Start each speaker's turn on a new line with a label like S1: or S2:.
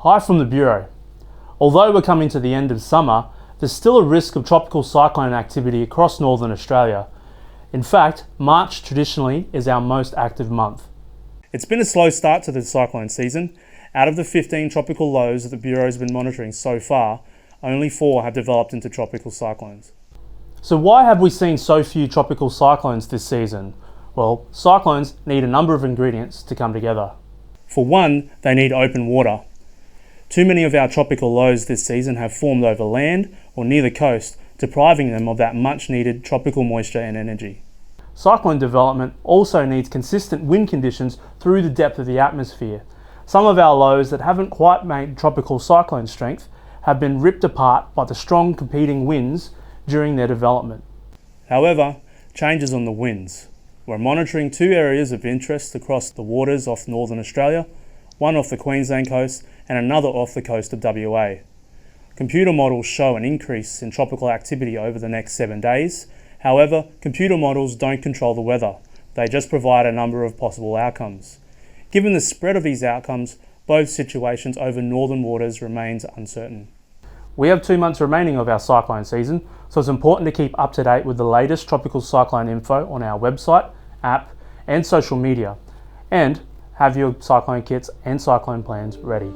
S1: Hi from the Bureau. Although we're coming to the end of summer, there's still a risk of tropical cyclone activity across northern Australia. In fact, March traditionally is our most active month.
S2: It's been a slow start to the cyclone season. Out of the 15 tropical lows that the Bureau's been monitoring so far, only 4 have developed into tropical cyclones.
S1: So why have we seen so few tropical cyclones this season? Well, cyclones need a number of ingredients to come together.
S2: For one, they need open water. Too many of our tropical lows this season have formed over land or near the coast, depriving them of that much needed tropical moisture and energy.
S1: Cyclone development also needs consistent wind conditions through the depth of the atmosphere. Some of our lows that haven't quite made tropical cyclone strength have been ripped apart by the strong competing winds during their development.
S2: However, changes on the winds. We're monitoring 2 areas of interest across the waters off northern Australia, one off the Queensland coast and another off the coast of WA. Computer models show an increase in tropical activity over the next 7 days. However, computer models don't control the weather. They just provide a number of possible outcomes. Given the spread of these outcomes, both situations over northern waters remains uncertain.
S1: We have 2 months remaining of our cyclone season, so it's important to keep up to date with the latest tropical cyclone info on our website, app and social media, and have your cyclone kits and cyclone plans ready.